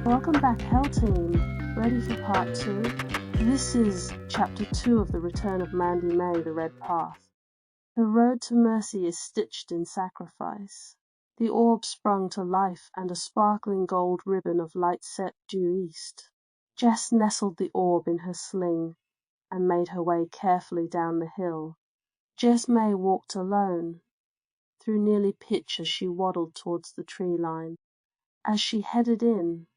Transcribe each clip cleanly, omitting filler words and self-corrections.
Welcome back, Hell Team. Ready for part 2? This is chapter 2 of The Return of Mandy Mae, The Red Path. The road to mercy is stitched in sacrifice. The orb sprung to life, and a sparkling gold ribbon of light set due east. Jess nestled the orb in her sling and made her way carefully down the hill. Jess May walked alone, through nearly pitch as she waddled towards the tree line. As she headed in,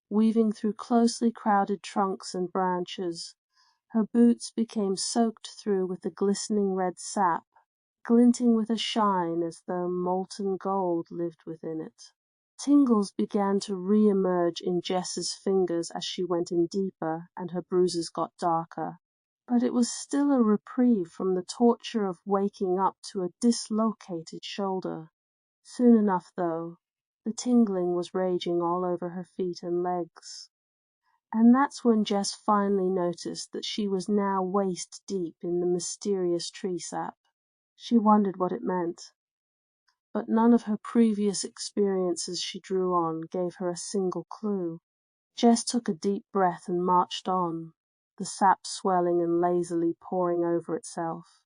weaving through closely crowded trunks and branches, her boots became soaked through with the glistening red sap, glinting with a shine as though molten gold lived within it. Tingles began to re-emerge in Jess's fingers as she went in deeper and her bruises got darker. But it was still a reprieve from the torture of waking up to a dislocated shoulder. Soon enough, though, the tingling was raging all over her feet and legs. And that's when Jess finally noticed that she was now waist deep in the mysterious tree sap. She wondered what it meant, but none of her previous experiences she drew on gave her a single clue. Jess took a deep breath and marched on, the sap swelling and lazily pouring over itself.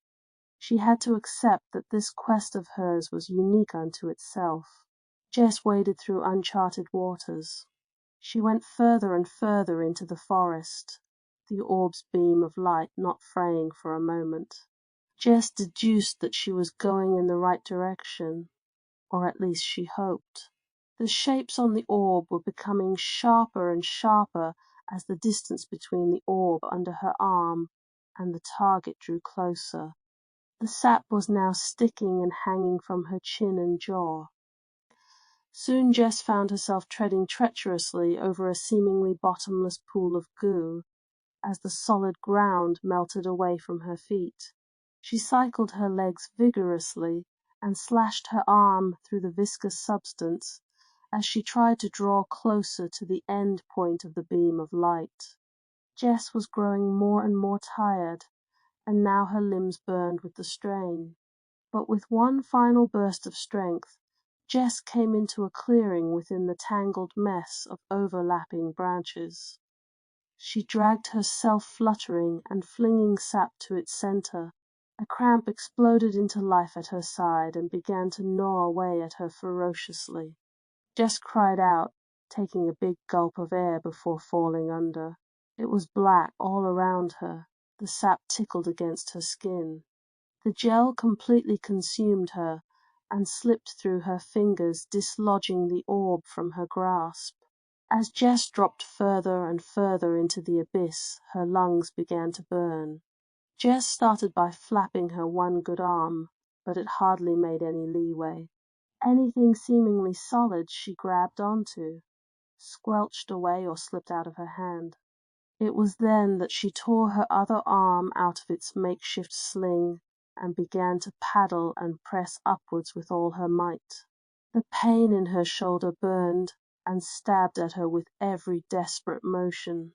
She had to accept that this quest of hers was unique unto itself. Jess waded through uncharted waters. She went further and further into the forest, the orb's beam of light not fraying for a moment. Jess deduced that she was going in the right direction, or at least she hoped. The shapes on the orb were becoming sharper and sharper as the distance between the orb under her arm and the target drew closer. The sap was now sticking and hanging from her chin and jaw. Soon Jess found herself treading treacherously over a seemingly bottomless pool of goo, as the solid ground melted away from her feet. She cycled her legs vigorously and slashed her arm through the viscous substance as she tried to draw closer to the end point of the beam of light. Jess was growing more and more tired, and now her limbs burned with the strain. But with one final burst of strength, Jess came into a clearing within the tangled mess of overlapping branches. She dragged herself fluttering and flinging sap to its center. A cramp exploded into life at her side and began to gnaw away at her ferociously. Jess cried out, taking a big gulp of air before falling under. It was black all around her. The sap tickled against her skin. The gel completely consumed her and slipped through her fingers, dislodging the orb from her grasp. As Jess dropped further and further into the abyss, her lungs began to burn. Jess started by flapping her one good arm, but it hardly made any leeway. Anything seemingly solid she grabbed onto, squelched away or slipped out of her hand. It was then that she tore her other arm out of its makeshift sling and began to paddle and press upwards with all her might. The pain in her shoulder burned and stabbed at her with every desperate motion.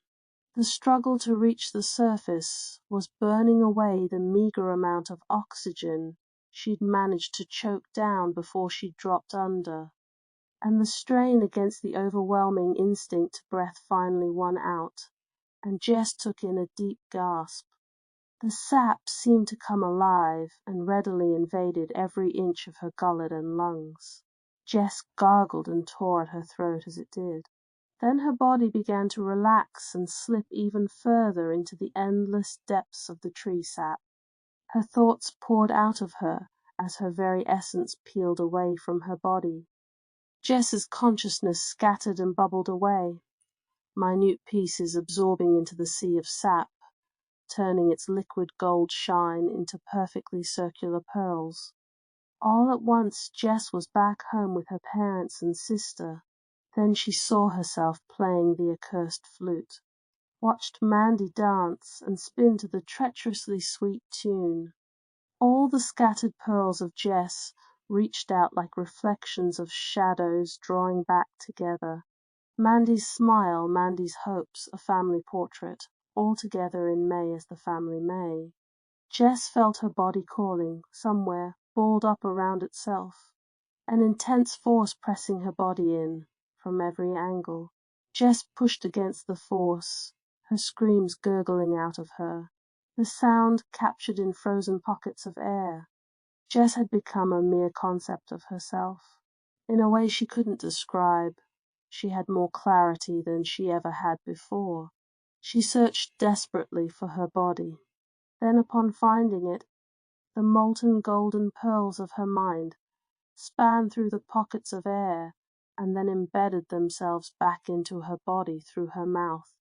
The struggle to reach the surface was burning away the meager amount of oxygen she'd managed to choke down before she dropped under, and the strain against the overwhelming instinct to breath finally won out, and Jess took in a deep gasp. The sap seemed to come alive and readily invaded every inch of her gullet and lungs. Jess gargled and tore at her throat as it did. Then her body began to relax and slip even further into the endless depths of the tree sap. Her thoughts poured out of her as her very essence peeled away from her body. Jess's consciousness scattered and bubbled away, minute pieces absorbing into the sea of sap, turning its liquid gold shine into perfectly circular pearls. All at once Jess was back home with her parents and sister. Then she saw herself playing the accursed flute, watched Mandy dance and spin to the treacherously sweet tune. All the scattered pearls of Jess reached out like reflections of shadows drawing back together. Mandy's smile, Mandy's hopes, a family portrait, all together in May as the family May. Jess felt her body calling, somewhere, balled up around itself, an intense force pressing her body in, from every angle. Jess pushed against the force, her screams gurgling out of her, the sound captured in frozen pockets of air. Jess had become a mere concept of herself. In a way she couldn't describe, she had more clarity than she ever had before. She searched desperately for her body. Then, upon finding it, the molten golden pearls of her mind span through the pockets of air and then embedded themselves back into her body through her mouth.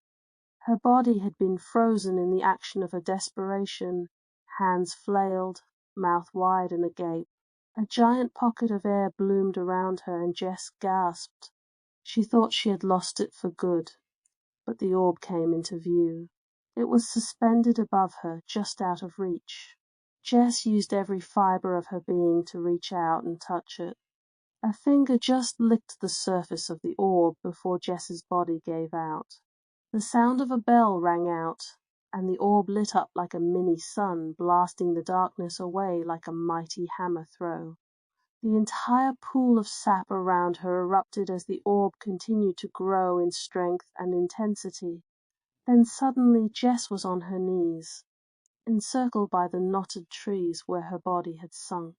Her body had been frozen in the action of her desperation, hands flailed, mouth wide and agape. A giant pocket of air bloomed around her, and Jess gasped. She thought she had lost it for good, but the orb came into view. It was suspended above her, just out of reach. Jess used every fibre of her being to reach out and touch it. A finger just licked the surface of the orb before Jess's body gave out. The sound of a bell rang out, and the orb lit up like a mini sun, blasting the darkness away like a mighty hammer throw. The entire pool of sap around her erupted as the orb continued to grow in strength and intensity. Then suddenly Jess was on her knees, encircled by the knotted trees where her body had sunk.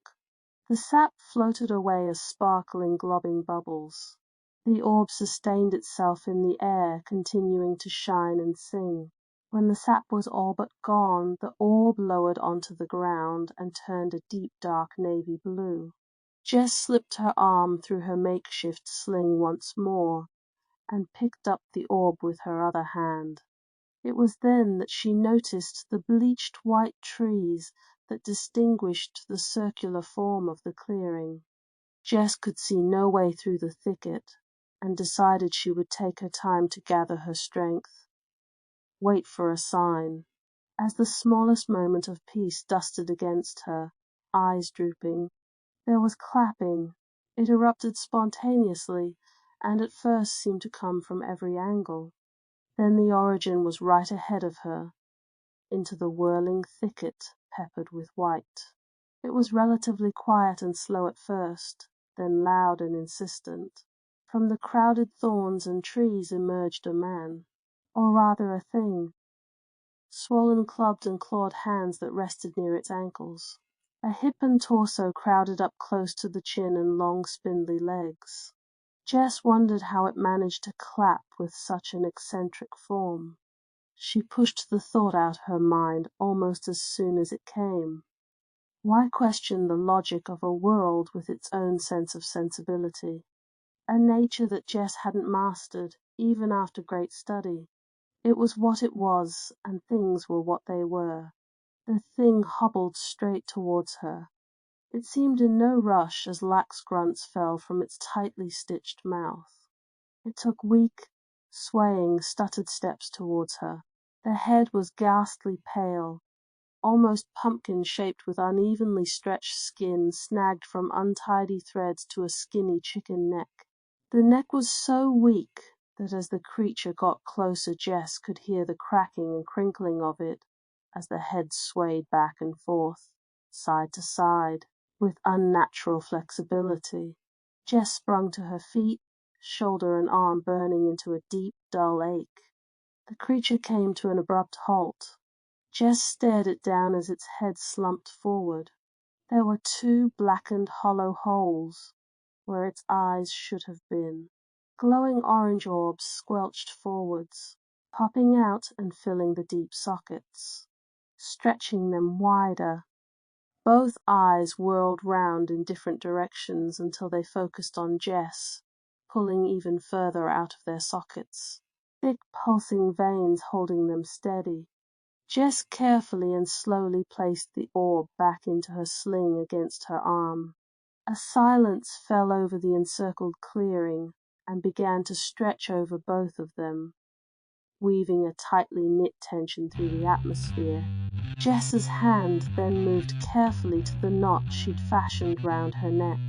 The sap floated away as sparkling, globbing bubbles. The orb sustained itself in the air, continuing to shine and sing. When the sap was all but gone, the orb lowered onto the ground and turned a deep dark navy blue. Jess slipped her arm through her makeshift sling once more, and picked up the orb with her other hand. It was then that she noticed the bleached white trees that distinguished the circular form of the clearing. Jess could see no way through the thicket, and decided she would take her time to gather her strength. Wait for a sign. As the smallest moment of peace dusted against her, eyes drooping, there was clapping. It erupted spontaneously, and at first seemed to come from every angle. Then the origin was right ahead of her, into the whirling thicket peppered with white. It was relatively quiet and slow at first, then loud and insistent. From the crowded thorns and trees emerged a man, or rather a thing, swollen clubbed and clawed hands that rested near its ankles. A hip and torso crowded up close to the chin and long spindly legs. Jess wondered how it managed to clap with such an eccentric form. She pushed the thought out her mind almost as soon as it came. Why question the logic of a world with its own sense of sensibility? A nature that Jess hadn't mastered, even after great study. It was what it was, and things were what they were. The thing hobbled straight towards her. It seemed in no rush as lax grunts fell from its tightly stitched mouth. It took weak, swaying, stuttered steps towards her. The head was ghastly pale, almost pumpkin-shaped with unevenly stretched skin snagged from untidy threads to a skinny chicken neck. The neck was so weak that as the creature got closer Jess could hear the cracking and crinkling of it as the head swayed back and forth, side to side, with unnatural flexibility. Jess sprung to her feet, shoulder and arm burning into a deep, dull ache. The creature came to an abrupt halt. Jess stared it down as its head slumped forward. There were two blackened hollow holes where its eyes should have been. Glowing orange orbs squelched forwards, popping out and filling the deep sockets, stretching them wider. Both eyes whirled round in different directions until they focused on Jess, pulling even further out of their sockets, thick pulsing veins holding them steady. Jess carefully and slowly placed the orb back into her sling against her arm. A silence fell over the encircled clearing and began to stretch over both of them, weaving a tightly knit tension through the atmosphere. Jess's hand then moved carefully to the knot she'd fashioned round her neck.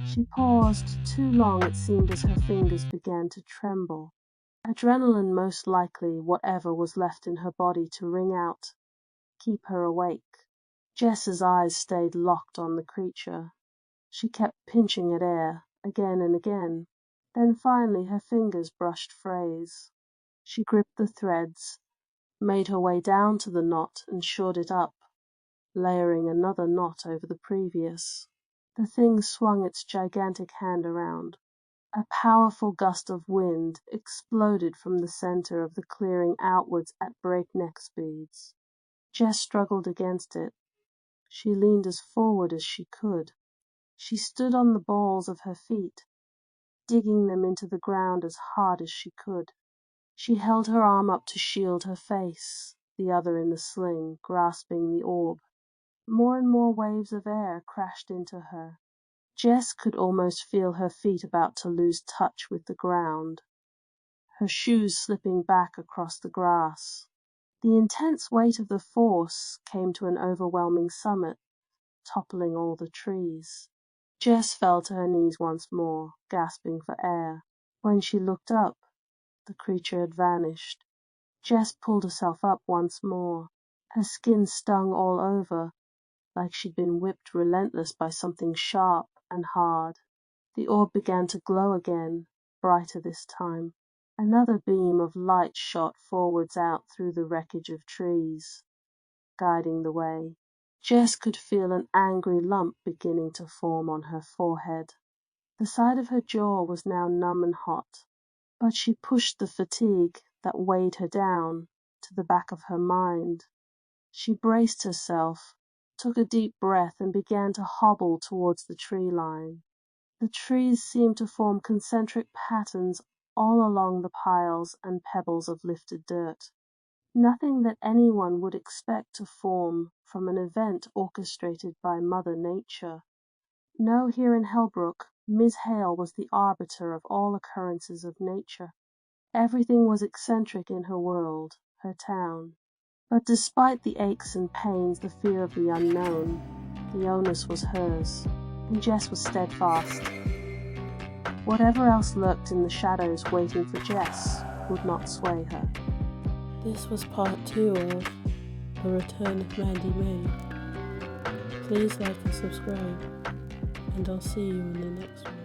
She paused too long, it seemed, as her fingers began to tremble. Adrenaline, most likely, whatever was left in her body to wring out, keep her awake. Jess's eyes stayed locked on the creature. She kept pinching at air, again and again. Then finally her fingers brushed frays. She gripped the threads, made her way down to the knot and shored it up, layering another knot over the previous. The thing swung its gigantic hand around. A powerful gust of wind exploded from the center of the clearing outwards at breakneck speeds. Jess struggled against it. She leaned as forward as she could. She stood on the balls of her feet, digging them into the ground as hard as she could. She held her arm up to shield her face, the other in the sling, grasping the orb. More and more waves of air crashed into her. Jess could almost feel her feet about to lose touch with the ground, her shoes slipping back across the grass. The intense weight of the force came to an overwhelming summit, toppling all the trees. Jess fell to her knees once more, gasping for air. When she looked up, the creature had vanished. Jess pulled herself up once more. Her skin stung all over, like she'd been whipped relentless by something sharp and hard. The orb began to glow again, brighter this time. Another beam of light shot forwards out through the wreckage of trees, guiding the way. Jess could feel an angry lump beginning to form on her forehead. The side of her jaw was now numb and hot, but she pushed the fatigue that weighed her down to the back of her mind. She braced herself, took a deep breath, and began to hobble towards the tree line. The trees seemed to form concentric patterns all along the piles and pebbles of lifted dirt. Nothing that anyone would expect to form from an event orchestrated by Mother Nature. No, here in Helbrook, Miss Hale was the arbiter of all occurrences of nature. Everything was eccentric in her world, her town. But despite the aches and pains, the fear of the unknown, the onus was hers, and Jess was steadfast. Whatever else lurked in the shadows waiting for Jess would not sway her. This was part 2 of The Return of Mandy Mae. Please like and subscribe, and I'll see you in the next one.